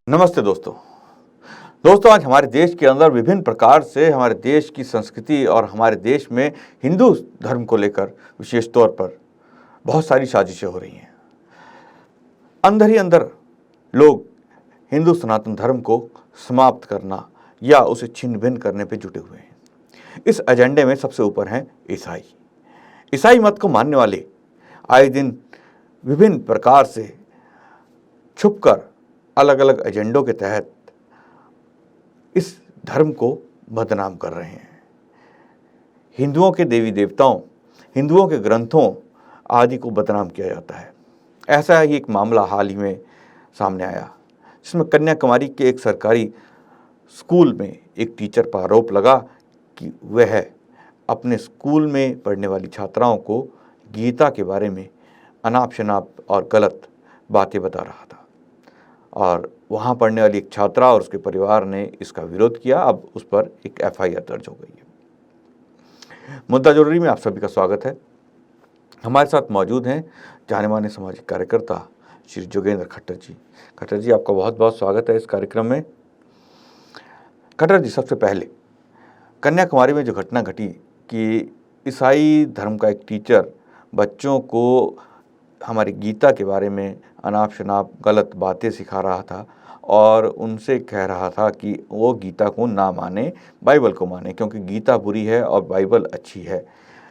नमस्ते दोस्तों। आज हमारे देश के अंदर विभिन्न प्रकार से हमारे देश की संस्कृति और हमारे देश में हिंदू धर्म को लेकर विशेष तौर पर बहुत सारी साजिशें हो रही हैं। अंदर ही अंदर लोग हिंदू सनातन धर्म को समाप्त करना या उसे छिन्न भिन्न करने पे जुटे हुए हैं। इस एजेंडे में सबसे ऊपर हैं ईसाई मत को मानने वाले आए दिन विभिन्न प्रकार से छुपकर अलग अलग एजेंडों के तहत इस धर्म को बदनाम कर रहे हैं। हिंदुओं के देवी देवताओं, हिंदुओं के ग्रंथों आदि को बदनाम किया जाता है। ऐसा ही एक मामला हाल ही में सामने आया, जिसमें कन्याकुमारी के एक सरकारी स्कूल में एक टीचर पर आरोप लगा कि वह अपने स्कूल में पढ़ने वाली छात्राओं को गीता के बारे में अनाप शनाप और गलत बातें बता रहा था, और वहाँ पढ़ने वाली एक छात्रा और उसके परिवार ने इसका विरोध किया। अब उस पर एक एफआईआर दर्ज हो गई है। मुद्दा जरूरी में आप सभी का स्वागत है। हमारे साथ मौजूद हैं जाने माने सामाजिक कार्यकर्ता श्री जोगेंद्र खट्टर जी। खट्टर जी, आपका बहुत बहुत स्वागत है इस कार्यक्रम में। खट्टर जी, सबसे पहले कन्याकुमारी में जो घटना घटी कि ईसाई धर्म का एक टीचर बच्चों को हमारी गीता के बारे में अनाप शनाप गलत बातें सिखा रहा था और उनसे कह रहा था कि वो गीता को ना माने, बाइबल को माने, क्योंकि गीता बुरी है और बाइबल अच्छी है।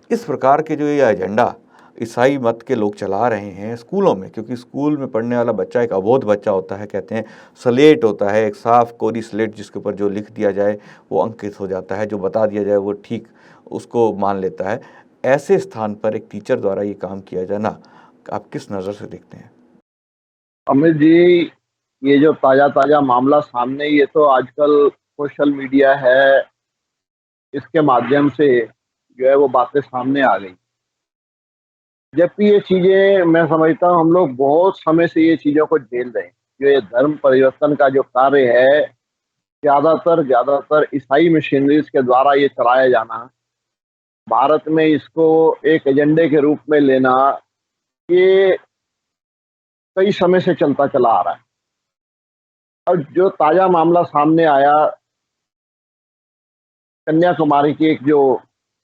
इस प्रकार के जो ये एजेंडा ईसाई मत के लोग चला रहे हैं स्कूलों में, क्योंकि स्कूल में पढ़ने वाला बच्चा एक अबोध बच्चा होता है। कहते हैं स्लेट होता है, एक साफ कोरी स्लेट, जिसके ऊपर जो लिख दिया जाए वो अंकित हो जाता है, जो बता दिया जाए वो ठीक उसको मान लेता है। ऐसे स्थान पर एक टीचर द्वारा ये काम किया जाना आप किस नज़र से देखते हैं? अमित जी, ये जो ताजा मामला सामने, ये तो आजकल सोशल मीडिया है, इसके माध्यम से जो है वो बातें सामने आ गई। जबकि ये चीजें मैं समझता हूँ हम लोग बहुत समय से ये चीजों को झेल रहे हैं। जो ये धर्म परिवर्तन का जो कार्य है, ज्यादातर ईसाई मिशनरीज के द्वारा ये चलाया जाना, भारत में इसको एक एजेंडे के रूप में लेना, ये कई समय से चलता चला आ रहा है। और जो ताजा मामला सामने आया कन्याकुमारी की एक जो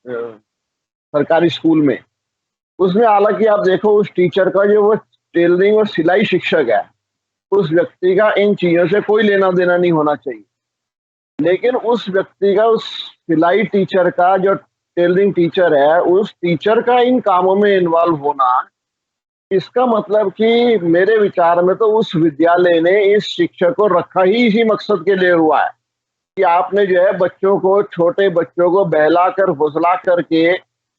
सरकारी स्कूल में, उसमें हालांकि आप देखो उस टीचर का जो वो टेलरिंग और सिलाई शिक्षक है, उस व्यक्ति का इन चीजों से कोई लेना देना नहीं होना चाहिए। लेकिन उस व्यक्ति का, उस सिलाई टीचर का, जो टेलरिंग टीचर है, उस टीचर का इन कामों में इन्वॉल्व होना, इसका मतलब कि मेरे विचार में तो उस विद्यालय ने इस शिक्षक को रखा ही इसी मकसद के लिए हुआ है कि आपने जो है बच्चों को, छोटे बच्चों को बहला कर, फुसला करके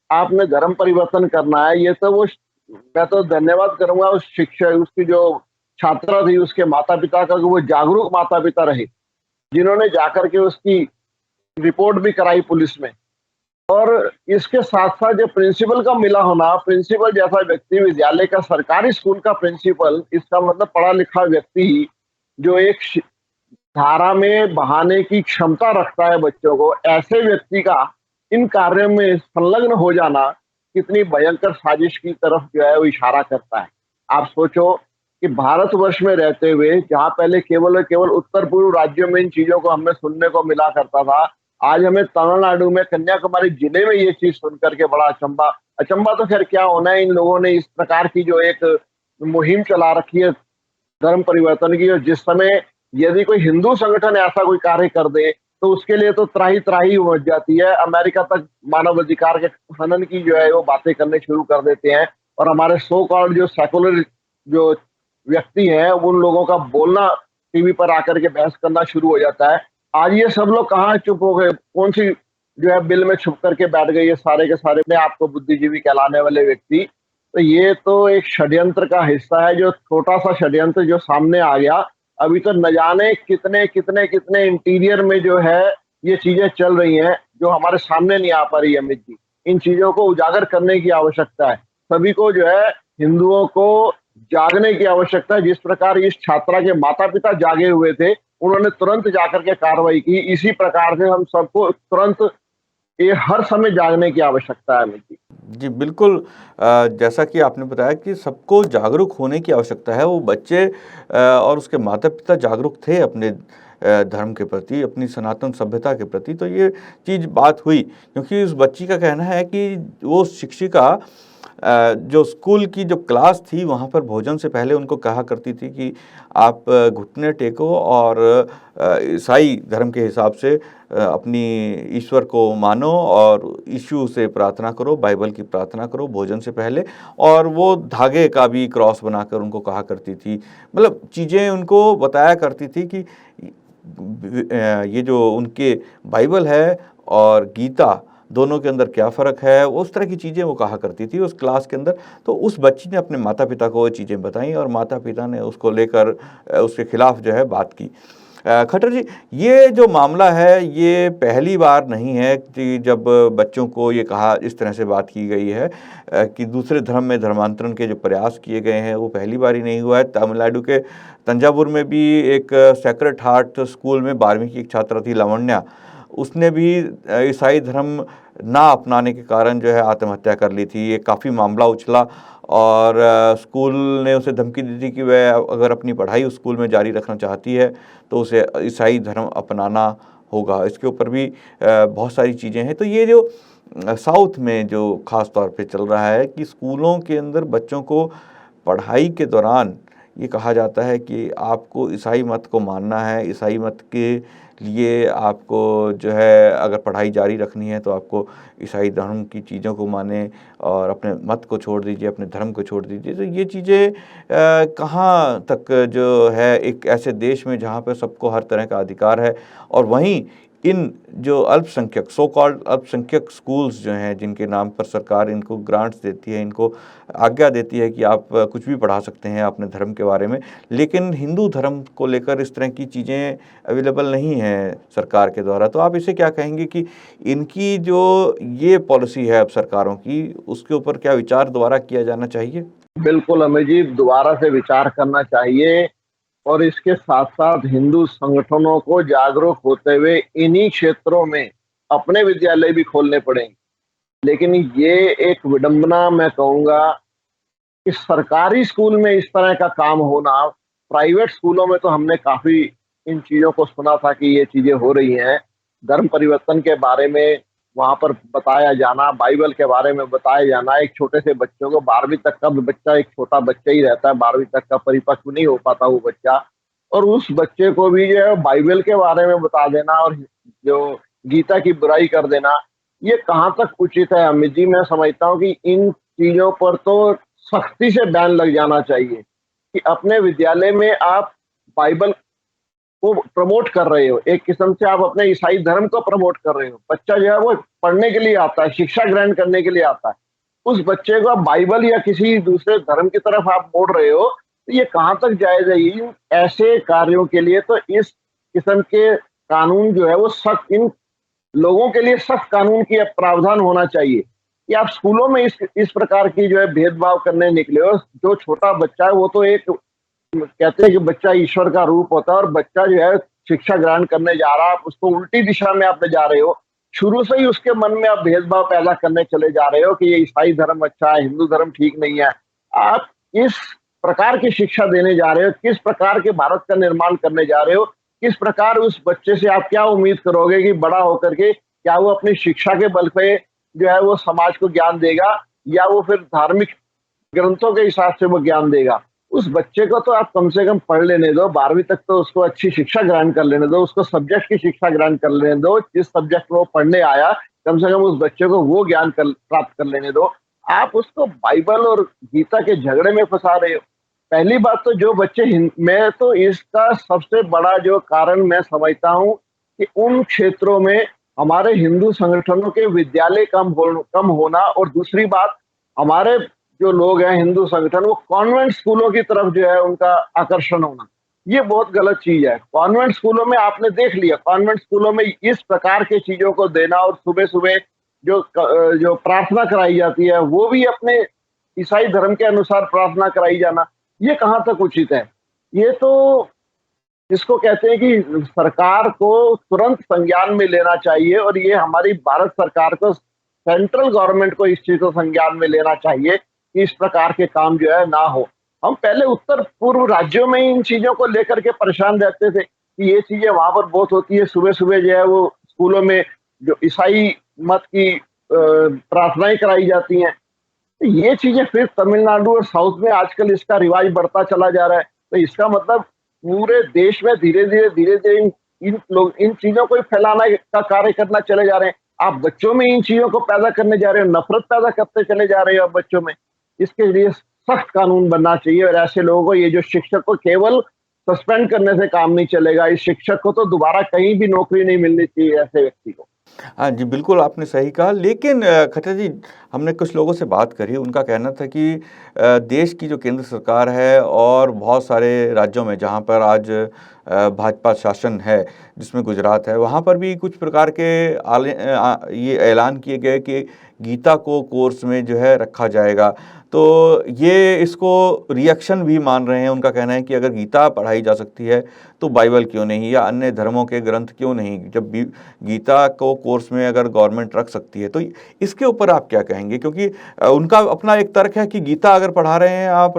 आपने धर्म परिवर्तन करना है। ये तो वो, मैं तो धन्यवाद करूंगा उस शिक्षक, उसकी जो छात्रा थी, उसके माता पिता का, कि वो जागरूक माता पिता रहे, जिन्होंने जाकर के उसकी रिपोर्ट भी कराई पुलिस में। और इसके साथ साथ जो प्रिंसिपल का मिला होना, प्रिंसिपल जैसा व्यक्ति, विद्यालय का, सरकारी स्कूल का प्रिंसिपल, इसका मतलब पढ़ा लिखा व्यक्ति ही, जो एक धारा में बहाने की क्षमता रखता है बच्चों को, ऐसे व्यक्ति का इन कार्यों में संलग्न हो जाना कितनी भयंकर साजिश की तरफ जो है वो इशारा करता है। आप सोचो कि भारतवर्ष में रहते हुए, जहाँ पहले केवल और केवल उत्तर पूर्व राज्यों में इन चीजों को हमें सुनने को मिला करता था, आज हमें तमिलनाडु में, कन्याकुमारी जिले में ये चीज सुनकर के बड़ा अचंबा तो खैर क्या होना है, इन लोगों ने इस प्रकार की जो एक मुहिम चला रखी है धर्म परिवर्तन की, और जिस समय यदि कोई हिंदू संगठन ऐसा कोई कार्य कर दे तो उसके लिए तो त्राही त्राही मच जाती है। अमेरिका तक मानव अधिकार के हनन की जो है वो बातें करने शुरू कर देते हैं, और हमारे सो कॉल्ड जो सेकुलर जो व्यक्ति हैं, उन लोगों का बोलना टीवी पर आकर के बहस करना शुरू हो जाता है। आज ये सब लोग कहाँ चुप हो गए, कौन सी जो है बिल में छुप करके बैठ गए ये सारे के सारे अपने आपको बुद्धिजीवी कहलाने वाले व्यक्ति। तो ये तो एक षड्यंत्र का हिस्सा है, जो छोटा सा षड्यंत्र जो सामने आ गया। अभी तो न जाने कितने कितने कितने इंटीरियर में जो है ये चीजें चल रही हैं, जो हमारे सामने नहीं आ पा रही है। अमित जी, इन चीजों को उजागर करने की आवश्यकता है। सभी को जो है, हिंदुओं को जागने की आवश्यकता है। जिस प्रकार इस छात्रा के माता पिता जागे हुए थे, उन्होंने तुरंत जाकर के कार्रवाई की। इसी प्रकार से हम सबको तुरंत ये हर समय जागने की आवश्यकता है अमित जी। जी, बिल्कुल। जैसा कि आपने बताया कि सबको जागरूक होने की आवश्यकता है, वो बच्चे और उसके माता-पिता जागरूक थे अपने धर्म के प्रति, अपनी सनातन सभ्यता के प्रति, तो ये चीज़ बात हुई। क्योंकि उस बच्ची का कहना है कि वो शिक्षिका जो स्कूल की जो क्लास थी, वहाँ पर भोजन से पहले उनको कहा करती थी कि आप घुटने टेको और ईसाई धर्म के हिसाब से अपनी ईश्वर को मानो और यीशु से प्रार्थना करो, बाइबल की प्रार्थना करो भोजन से पहले। और वो धागे का भी क्रॉस बनाकर उनको कहा करती थी। मतलब चीज़ें उनको बताया करती थी कि ये जो उनके बाइबल है और गीता, दोनों के अंदर क्या फ़र्क है, उस तरह की चीज़ें वो कहा करती थी उस क्लास के अंदर। तो उस बच्ची ने अपने माता-पिता को वो चीज़ें बताई और माता-पिता ने उसको लेकर उसके खिलाफ जो है बात की। खट्टर जी, ये जो मामला है, ये पहली बार नहीं है कि जब बच्चों को ये कहा, इस तरह से बात की गई है कि दूसरे धर्म में धर्मांतरण के जो प्रयास किए गए हैं, वो पहली बार ही नहीं हुआ है। तमिलनाडु के तंजावुर में भी एक सेक्रेड हार्ट स्कूल में 12वीं की एक छात्रा थी लावण्या, उसने भी ईसाई धर्म ना अपनाने के कारण जो है आत्महत्या कर ली थी। ये काफ़ी मामला उछला और स्कूल ने उसे धमकी दी थी कि वह अगर अपनी पढ़ाई उस स्कूल में जारी रखना चाहती है तो उसे ईसाई धर्म अपनाना होगा। इसके ऊपर भी बहुत सारी चीज़ें हैं। तो ये जो साउथ में जो ख़ास तौर पे चल रहा है कि स्कूलों के अंदर बच्चों को पढ़ाई के दौरान ये कहा जाता है कि आपको ईसाई मत को मानना है, ईसाई मत के लिए आपको जो है अगर पढ़ाई जारी रखनी है तो आपको ईसाई धर्म की चीज़ों को मानें और अपने मत को छोड़ दीजिए, अपने धर्म को छोड़ दीजिए। तो ये चीज़ें कहाँ तक जो है एक ऐसे देश में जहाँ पे सबको हर तरह का अधिकार है और वहीं इन जो अल्पसंख्यक सो कॉल्ड अल्पसंख्यक स्कूल्स जो हैं, जिनके नाम पर सरकार इनको ग्रांट्स देती है, इनको आज्ञा देती है कि आप कुछ भी पढ़ा सकते हैं अपने धर्म के बारे में, लेकिन हिंदू धर्म को लेकर इस तरह की चीज़ें अवेलेबल नहीं हैं सरकार के द्वारा। तो आप इसे क्या कहेंगे कि इनकी जो ये पॉलिसी है अब सरकारों की, उसके ऊपर क्या विचार दोबारा किया जाना चाहिए? बिल्कुल अमित जी, दोबारा से विचार करना चाहिए और इसके साथ-साथ हिंदू संगठनों को जागरूक होते हुए इन्हीं क्षेत्रों में अपने विद्यालय भी खोलने पड़ेंगे। लेकिन ये एक विडंबना मैं कहूँगा कि सरकारी स्कूल में इस तरह का काम होना, प्राइवेट स्कूलों में तो हमने काफ़ी इन चीज़ों को सुना था कि ये चीज़ें हो रही हैं। धर्म परिवर्तन के बारे में वहाँ पर बताया जाना, बाइबल के बारे में बताया जाना, एक छोटे से बच्चों को 12वीं तक का बच्चा एक छोटा बच्चा ही रहता है, 12वीं तक का परिपक्व नहीं हो पाता वो बच्चा और उस बच्चे को भी जो है बाइबल के बारे में बता देना और जो गीता की बुराई कर देना, ये कहाँ तक उचित है अमित जी? मैं समझता हूँ कि इन चीज़ों पर तो सख्ती से बैन लग जाना चाहिए कि अपने विद्यालय में आप बाइबल को प्रमोट कर रहे हो, एक किस्म से आप अपने ईसाई धर्म को प्रमोट कर रहे हो। बच्चा जो है वो पढ़ने के लिए आता है, शिक्षा ग्रहण करने के लिए आता है। उस बच्चे को आप बाइबल या किसी दूसरे धर्म की तरफ आप मोड़ रहे हो, तो ये कहाँ तक जायज़ है? इन ऐसे कार्यों के लिए तो इस किस्म के कानून जो है वो सख्त इन लोगों के लिए सख्त कानून की प्रावधान होना चाहिए कि आप स्कूलों में इस प्रकार की जो है भेदभाव करने निकले हो। जो छोटा बच्चा है वो तो एक कहते हैं कि बच्चा ईश्वर का रूप होता है और बच्चा जो है शिक्षा ग्रहण करने जा रहा है, आप उसको उल्टी दिशा में आप ले जा रहे हो। शुरू से ही उसके मन में आप भेदभाव पैदा करने चले जा रहे हो कि ये ईसाई धर्म अच्छा है, हिंदू धर्म ठीक नहीं है। आप इस प्रकार की शिक्षा देने जा रहे हो, किस प्रकार के भारत का निर्माण करने जा रहे हो, किस प्रकार उस बच्चे से आप क्या उम्मीद करोगे कि बड़ा होकर के क्या वो अपनी शिक्षा के बल पे जो है वो समाज को ज्ञान देगा या वो फिर धार्मिक ग्रंथों के हिसाब से वो ज्ञान देगा। उस बच्चे को तो आप कम से कम पढ़ लेने दो, 12वीं तक तो उसको अच्छी शिक्षा ग्रहण कर लेने दो, उसको सब्जेक्ट की शिक्षा ग्रहण कर लेने दो, जिस सब्जेक्ट में वो पढ़ने आया, कम से कम उस बच्चे को वो ज्ञान प्राप्त कर लेने दो। आप उसको बाइबल और गीता के झगड़े में फँसा रहे हो। पहली बात तो जो बच्चे मैं तो इसका सबसे बड़ा जो कारण मैं समझता हूँ कि उन क्षेत्रों में हमारे हिंदू संगठनों के विद्यालय कम होना और दूसरी बात हमारे जो लोग हैं हिंदू संगठन वो कॉन्वेंट स्कूलों की तरफ जो है उनका आकर्षण होना, ये बहुत गलत चीज है। कॉन्वेंट स्कूलों में आपने देख लिया, कॉन्वेंट स्कूलों में इस प्रकार की चीजों को देना और सुबह सुबह जो प्रार्थना कराई जाती है वो भी अपने ईसाई धर्म के अनुसार प्रार्थना कराई जाना, ये कहाँ तक उचित है? ये तो इसको कहते हैं कि सरकार को तुरंत संज्ञान में लेना चाहिए, और ये हमारी भारत सरकार को, सेंट्रल गवर्नमेंट को इस चीज को संज्ञान में लेना चाहिए कि इस प्रकार के काम जो है ना हो। हम पहले उत्तर पूर्व राज्यों में ही इन चीजों को लेकर के परेशान रहते थे कि ये चीजें वहां पर बहुत होती है। सुबह सुबह जो है वो स्कूलों में जो ईसाई मत की प्रार्थनाएं कराई जाती हैं। तो ये चीजें फिर तमिलनाडु और साउथ में आजकल इसका रिवाज बढ़ता चला जा रहा है। तो इसका मतलब पूरे देश में धीरे धीरे इन चीजों को फैलाना का कार्य करना चले जा रहे हैं। आप बच्चों में इन चीजों को पैदा करने जा रहे हो, नफरत पैदा करते चले जा रहे हो आप बच्चों में। इसके लिए सख्त कानून बनना चाहिए, और ऐसे लोगों को, ये जो शिक्षक को केवल सस्पेंड करने से काम नहीं चलेगा, इस शिक्षक को तो दोबारा कहीं भी नौकरी नहीं मिलनी चाहिए ऐसे व्यक्ति को। हाँ जी, बिल्कुल आपने सही कहा। लेकिन खट्टर जी, हमने कुछ लोगों से बात करी, उनका कहना था कि देश की जो केंद्र सरकार है और बहुत सारे राज्यों में जहाँ पर आज भाजपा शासन है, जिसमें गुजरात है, वहाँ पर भी कुछ प्रकार के ये ऐलान किए गए कि गीता को कोर्स में जो है रखा जाएगा। तो ये इसको रिएक्शन भी मान रहे हैं। उनका कहना है कि अगर गीता पढ़ाई जा सकती है तो बाइबल क्यों नहीं, या अन्य धर्मों के ग्रंथ क्यों नहीं। जब गीता को कोर्स में अगर गवर्नमेंट रख सकती है तो इसके ऊपर आप क्या कहेंगे? क्योंकि उनका अपना एक तर्क है कि गीता अगर पढ़ा रहे हैं आप,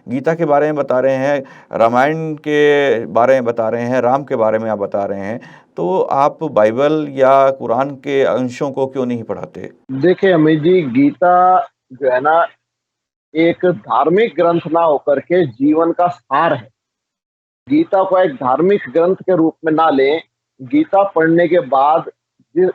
गीता के बारे में बता रहे हैं, रामायण के बारे में बता रहे हैं, राम के बारे में आप बता रहे हैं, तो आप बाइबल या कुरान के अंशों को क्यों नहीं पढ़ाते? देखिए अमित जी, गीता जो है ना, एक धार्मिक ग्रंथ ना होकर के जीवन का सार है। गीता को एक धार्मिक ग्रंथ के रूप में ना लें। गीता पढ़ने के बाद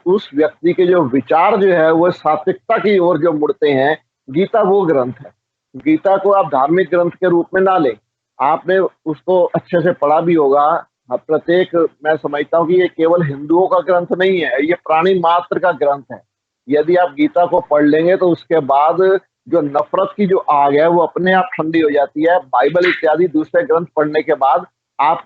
उस व्यक्ति के जो विचार जो है वो सात्विकता की ओर जो मुड़ते हैं, गीता वो ग्रंथ है। गीता को आप धार्मिक ग्रंथ के रूप में ना लें। आपने उसको अच्छे से पढ़ा भी होगा। प्रत्येक, मैं समझता हूँ कि ये केवल हिंदुओं का ग्रंथ नहीं है, ये प्राणी मात्र का ग्रंथ है। यदि आप गीता को पढ़ लेंगे तो उसके बाद जो नफरत की जो आग है वो अपने आप ठंडी हो जाती है। बाइबल इत्यादि दूसरे ग्रंथ पढ़ने के बाद आप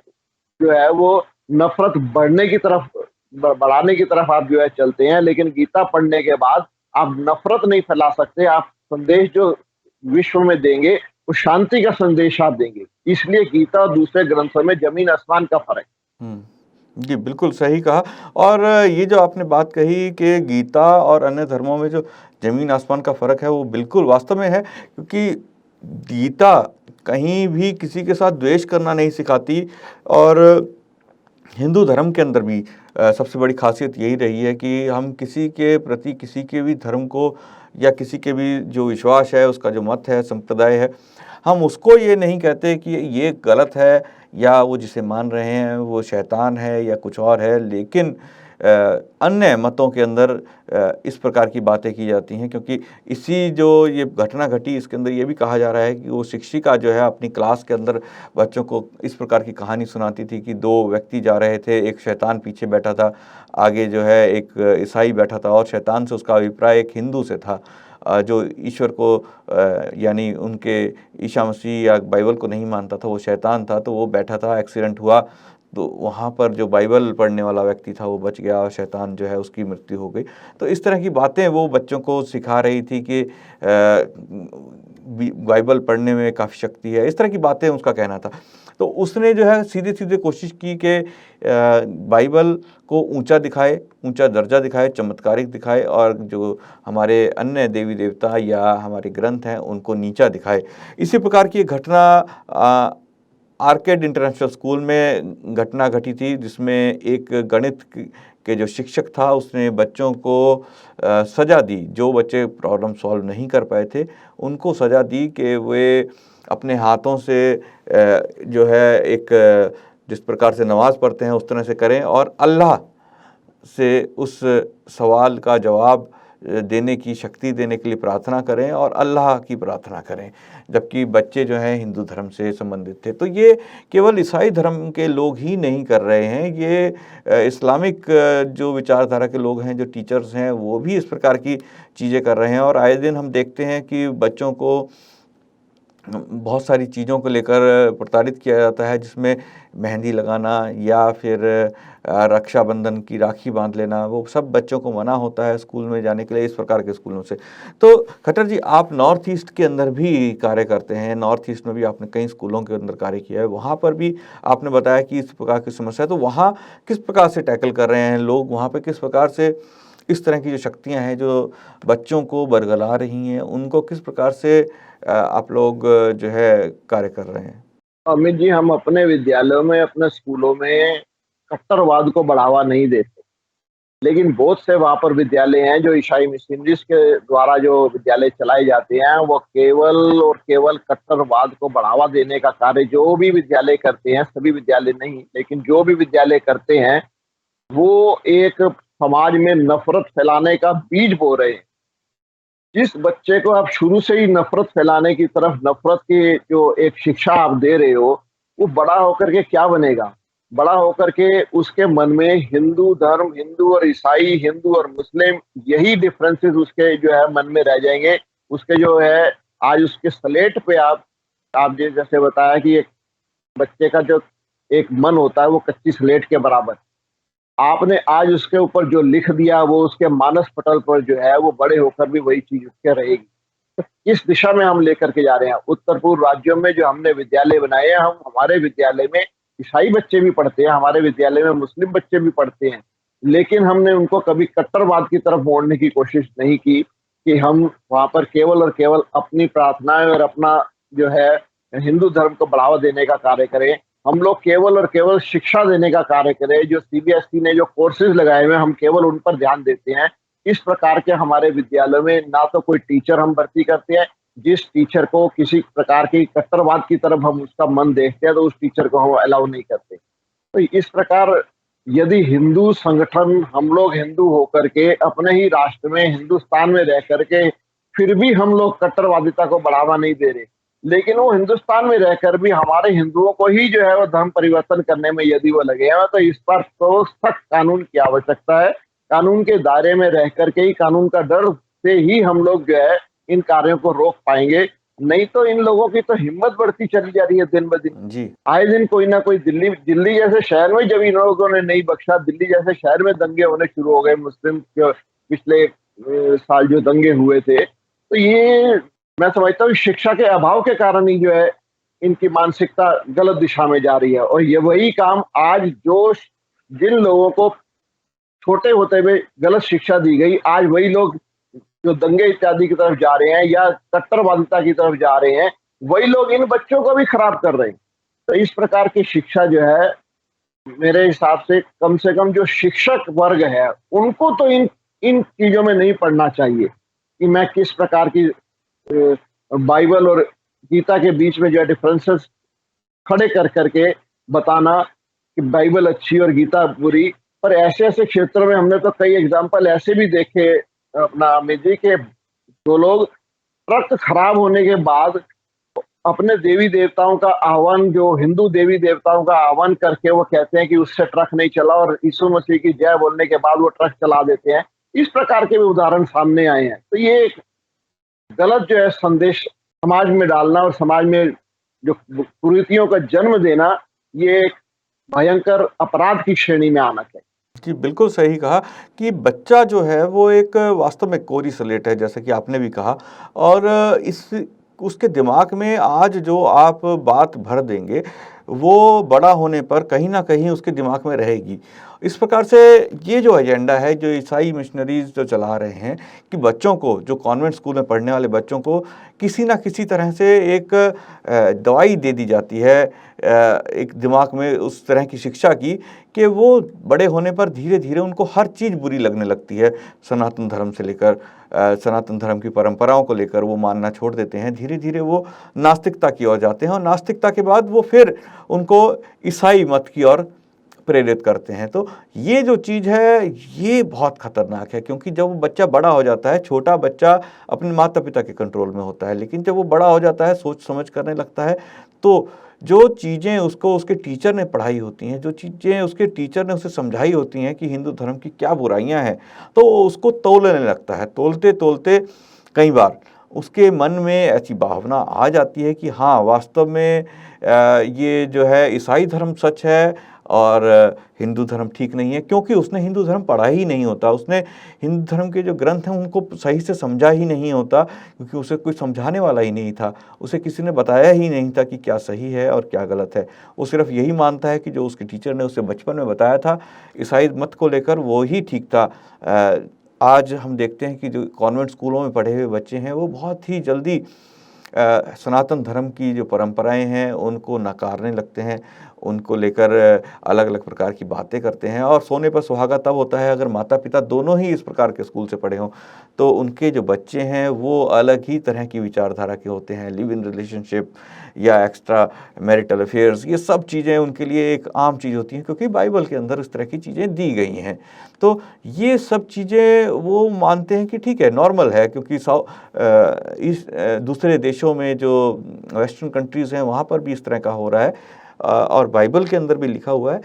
जो है वो नफरत बढ़ने की तरफ, बढ़ाने की तरफ आप जो है चलते हैं। लेकिन गीता पढ़ने के बाद आप नफरत नहीं फैला सकते। आप संदेश जो विश्व में देंगे वो शांति का संदेश आप देंगे। इसलिए गीता और दूसरे ग्रंथों में जमीन आसमान का फर्क। जी, बिल्कुल सही कहा। और ये जो आपने बात कही कि गीता और अन्य धर्मों में जो ज़मीन आसमान का फ़र्क है, वो बिल्कुल वास्तव में है। क्योंकि गीता कहीं भी किसी के साथ द्वेष करना नहीं सिखाती, और हिंदू धर्म के अंदर भी सबसे बड़ी खासियत यही रही है कि हम किसी के प्रति, किसी के भी धर्म को या किसी के भी जो विश्वास है, उसका जो मत है, संप्रदाय है, हम उसको ये नहीं कहते कि ये गलत है या वो जिसे मान रहे हैं वो शैतान है या कुछ और है। लेकिन अन्य मतों के अंदर इस प्रकार की बातें की जाती हैं, क्योंकि इसी जो ये घटना घटी, इसके अंदर ये भी कहा जा रहा है कि वो शिक्षिका जो है अपनी क्लास के अंदर बच्चों को इस प्रकार की कहानी सुनाती थी कि दो व्यक्ति जा रहे थे, एक शैतान पीछे बैठा था, आगे जो है एक ईसाई बैठा था, और शैतान से उसका अभिप्राय एक हिंदू से था जो ईश्वर को यानी उनके ईसा मसीह या बाइबल को नहीं मानता था, वो शैतान था। तो वो बैठा था, एक्सीडेंट हुआ, तो वहाँ पर जो बाइबल पढ़ने वाला व्यक्ति था वो बच गया, और शैतान जो है उसकी मृत्यु हो गई। तो इस तरह की बातें वो बच्चों को सिखा रही थी कि बाइबल पढ़ने में काफ़ी शक्ति है, इस तरह की बातें उसका कहना था। तो उसने जो है सीधे सीधे कोशिश की कि बाइबल को ऊंचा दिखाए, ऊंचा दर्जा दिखाए, चमत्कारिक दिखाए, और जो हमारे अन्य देवी देवता या हमारे ग्रंथ हैं उनको नीचा दिखाए। इसी प्रकार की घटना आर्केड इंटरनेशनल स्कूल में घटना घटी थी, जिसमें एक गणित के जो शिक्षक था उसने बच्चों को सज़ा दी। जो बच्चे प्रॉब्लम सॉल्व नहीं कर पाए थे उनको सज़ा दी कि वे अपने हाथों से जो है एक जिस प्रकार से नमाज़ पढ़ते हैं उस तरह से करें, और अल्लाह से उस सवाल का जवाब देने की शक्ति देने के लिए प्रार्थना करें, और अल्लाह की प्रार्थना करें। जबकि बच्चे जो हैं हिंदू धर्म से संबंधित थे। तो ये केवल ईसाई धर्म के लोग ही नहीं कर रहे हैं, ये इस्लामिक जो विचारधारा के लोग हैं, जो टीचर्स हैं, वो भी इस प्रकार की चीज़ें कर रहे हैं। और आए दिन हम देखते हैं कि बच्चों को बहुत सारी चीज़ों को लेकर प्रताड़ित किया जाता है, जिसमें मेहंदी लगाना या फिर रक्षाबंधन की राखी बांध लेना, वो सब बच्चों को मना होता है स्कूल में जाने के लिए, इस प्रकार के स्कूलों से। तो खट्टर जी, आप नॉर्थ ईस्ट के अंदर भी कार्य करते हैं, नॉर्थ ईस्ट में भी आपने कई स्कूलों के अंदर कार्य किया है, वहाँ पर भी आपने बताया कि इस प्रकार की समस्या है, तो वहाँ किस प्रकार से टैकल कर रहे हैं लोग, वहाँ पे किस प्रकार से इस तरह की जो शक्तियाँ हैं जो बच्चों को बरगला रही हैं, उनको किस प्रकार से आप लोग जो है कार्य कर रहे हैं? अमित जी, हम अपने विद्यालयों में, अपने स्कूलों में कट्टरवाद को बढ़ावा नहीं देते। लेकिन बहुत से वहाँ पर विद्यालय हैं जो ईसाई मिशनरीज के द्वारा जो विद्यालय चलाए जाते हैं, वो केवल और केवल कट्टरवाद को बढ़ावा देने का कार्य जो भी विद्यालय करते हैं, सभी विद्यालय नहीं, लेकिन जो भी विद्यालय करते हैं, वो एक समाज में नफ़रत फैलाने का बीज बो रहे हैं। जिस बच्चे को आप शुरू से ही नफ़रत फैलाने की तरफ, नफ़रत की जो एक शिक्षा आप दे रहे हो, वो बड़ा होकर के क्या बनेगा? बड़ा होकर के उसके मन में हिंदू धर्म, हिंदू और ईसाई, हिंदू और मुस्लिम, यही डिफरेंसेस उसके जो है मन में रह जाएँगे। उसके जो है आज उसके स्लेट पे आप जैसे बताया कि एक बच्चे का जो एक मन होता है वो कच्ची स्लेट के बराबर। आपने आज उसके ऊपर जो लिख दिया वो उसके मानस पटल पर जो है वो बड़े होकर भी वही चीज़ उसके रहेगी। तो किस दिशा में हम लेकर के जा रहे हैं? उत्तर-पूर्व राज्यों में जो हमने विद्यालय बनाए हैं, हम हमारे विद्यालय में ईसाई बच्चे भी पढ़ते हैं, हमारे विद्यालय में मुस्लिम बच्चे भी पढ़ते हैं। लेकिन हमने उनको कभी कट्टरवाद की तरफ मोड़ने की कोशिश नहीं की कि हम वहाँ पर केवल और केवल अपनी प्रार्थनाएँ और अपना जो है हिंदू धर्म को बढ़ावा देने का कार्य करें। हम लोग केवल और केवल शिक्षा देने का कार्य करें। जो सीबीएसई ने जो कोर्सेज़ लगाए हुए हैं, हम केवल उन पर ध्यान देते हैं। इस प्रकार के हमारे विद्यालयों में ना तो कोई टीचर हम भर्ती करते हैं, जिस टीचर को किसी प्रकार की कट्टरवाद की तरफ हम उसका मन देखते हैं, तो उस टीचर को हम अलाउ नहीं करते। तो इस प्रकार यदि हिंदू संगठन, हम लोग हिंदू होकर के अपने ही राष्ट्र में, हिंदुस्तान में रह कर के फिर भी हम लोग कट्टरवादिता को बढ़ावा नहीं दे रहे, लेकिन वो हिंदुस्तान में रहकर भी हमारे हिंदुओं को ही जो है वो धर्म परिवर्तन करने में यदि वो लगे हैं, तो इस पर तो सख्त कानून की आवश्यकता है। कानून के दायरे में रह कर के ही, कानून का डर से ही हम लोग जो है इन कार्यों को रोक पाएँगे। नहीं तो इन लोगों की तो हिम्मत बढ़ती चली जा रही है दिन ब दिन। जी। आए दिन कोई ना कोई, दिल्ली दिल्ली जैसे शहर में जब इन लोगों ने नहीं बख्शा, दिल्ली जैसे शहर में दंगे होने शुरू हो गए मुस्लिम के पिछले साल जो दंगे हुए थे। तो ये मैं समझता हूँ शिक्षा के अभाव के कारण ही जो है इनकी मानसिकता गलत दिशा में जा रही है, और ये वही काम आज जो जिन लोगों को छोटे होते हुए गलत शिक्षा दी गई, आज वही लोग जो दंगे इत्यादि की तरफ जा रहे हैं या कट्टरवादिता की तरफ जा रहे हैं, वही लोग इन बच्चों को भी खराब कर रहे हैं। तो इस प्रकार की शिक्षा जो है, मेरे हिसाब से कम जो शिक्षक वर्ग है, उनको तो इन इन चीज़ों में नहीं पढ़ना चाहिए कि मैं किस प्रकार की बाइबल और गीता के बीच में जो डिफरेंसेस खड़े कर करके बताना कि बाइबल अच्छी और गीता बुरी। पर ऐसे-ऐसे क्षेत्रों में हमने तो कई एग्ज़ाम्पल ऐसे भी देखे अपना अमित जी, के जो लोग ट्रक खराब होने के बाद अपने देवी-देवताओं का आह्वान, जो हिंदू देवी-देवताओं का आह्वान करके वो कहते हैं कि उससे ट्रक नहीं चला, और यीशु मसीह की जय बोलने के बाद वो ट्रक चला देते हैं। इस प्रकार के भी उदाहरण सामने आए हैं। तो ये एक गलत जो है संदेश समाज में डालना और समाज में जो कुरीतियों का जन्म देना, ये एक भयंकर अपराध की श्रेणी में आना चाहिए। जी, बिल्कुल सही कहा कि बच्चा जो है वो एक वास्तव में कोरी स्लेट है, जैसा कि आपने भी कहा, और इस उसके दिमाग में आज जो आप बात भर देंगे, वो बड़ा होने पर कहीं न कहीं उसके दिमाग में रहेगी। इस प्रकार से ये जो एजेंडा है, जो ईसाई मिशनरीज़ जो चला रहे हैं कि बच्चों को, जो कॉन्वेंट स्कूल में पढ़ने वाले बच्चों को किसी न किसी तरह से एक दवाई दे दी जाती है, एक दिमाग में उस तरह की शिक्षा की कि वो बड़े होने पर धीरे-धीरे उनको हर चीज़ बुरी लगने लगती है। सनातन धर्म से लेकर सनातन धर्म की परंपराओं को लेकर वो मानना छोड़ देते हैं। धीरे-धीरे वो नास्तिकता की ओर जाते हैं, और नास्तिकता के बाद वो फिर उनको ईसाई मत की ओर प्रेरित करते हैं। तो ये जो चीज़ है, ये बहुत खतरनाक है, क्योंकि जब वो बच्चा बड़ा हो जाता है, छोटा बच्चा अपने माता-पिता के कंट्रोल में होता है, लेकिन जब वो बड़ा हो जाता है, सोच समझ करने लगता है, तो जो चीज़ें उसको उसके टीचर ने पढ़ाई होती हैं, जो चीज़ें उसके टीचर ने उसे समझाई होती हैं कि हिंदू धर्म की क्या बुराइयां हैं, तो वो उसको तोलने लगता है। तोलते-तोलते कई बार उसके मन में ऐसी भावना आ जाती है कि हाँ, वास्तव में ये जो है ईसाई धर्म सच है और हिंदू धर्म ठीक नहीं है, क्योंकि उसने हिंदू धर्म पढ़ा ही नहीं होता, उसने हिंदू धर्म के जो ग्रंथ हैं उनको सही से समझा ही नहीं होता, क्योंकि उसे कोई समझाने वाला ही नहीं था, उसे किसी ने बताया ही नहीं था कि क्या सही है और क्या गलत है। वो सिर्फ यही मानता है कि जो उसके टीचर ने उसे बचपन में बताया था ईसाई मत को लेकर, वो ही ठीक था। आज हम देखते हैं कि जो कॉन्वेंट स्कूलों में पढ़े हुए बच्चे हैं वो बहुत ही जल्दी सनातन धर्म की जो परंपराएं हैं उनको नकारने लगते हैं, उनको लेकर अलग अलग प्रकार की बातें करते हैं। और सोने पर सुहागा तब होता है अगर माता पिता दोनों ही इस प्रकार के स्कूल से पढ़े हों, तो उनके जो बच्चे हैं वो अलग ही तरह की विचारधारा के होते हैं। लिव इन रिलेशनशिप या एक्स्ट्रा मैरिटल अफेयर्स, ये सब चीज़ें उनके लिए एक आम चीज़ होती हैं, क्योंकि बाइबल के अंदर इस तरह की चीज़ें दी गई हैं। तो ये सब चीज़ें वो मानते हैं कि ठीक है, नॉर्मल है, क्योंकि इस दूसरे देशों में जो वेस्टर्न कंट्रीज़ हैं वहाँ पर भी इस तरह का हो रहा है और बाइबल के अंदर भी लिखा हुआ है,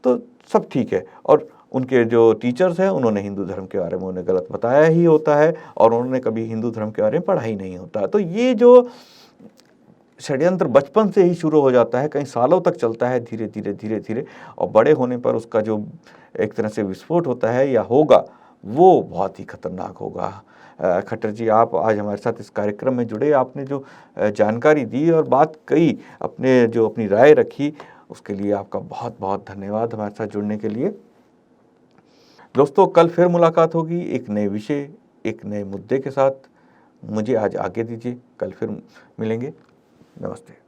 तो सब ठीक है। और उनके जो टीचर्स हैं उन्होंने हिंदू धर्म के बारे में उन्हें गलत बताया ही होता है और उन्होंने कभी हिंदू धर्म के बारे में पढ़ा ही नहीं होता। तो ये जो षड्यंत्र बचपन से ही शुरू हो जाता है, कई सालों तक चलता है, धीरे धीरे धीरे धीरे, और बड़े होने पर उसका जो एक तरह से विस्फोट होता है या होगा, वो बहुत ही खतरनाक होगा। खट्टर जी, आप आज हमारे साथ इस कार्यक्रम में जुड़े, आपने जो जानकारी दी और बात कही, अपनी राय रखी, उसके लिए आपका बहुत बहुत धन्यवाद हमारे साथ जुड़ने के लिए। दोस्तों, कल फिर मुलाकात होगी एक नए विषय, एक नए मुद्दे के साथ। मुझे आज आगे दीजिए, कल फिर मिलेंगे। नमस्ते।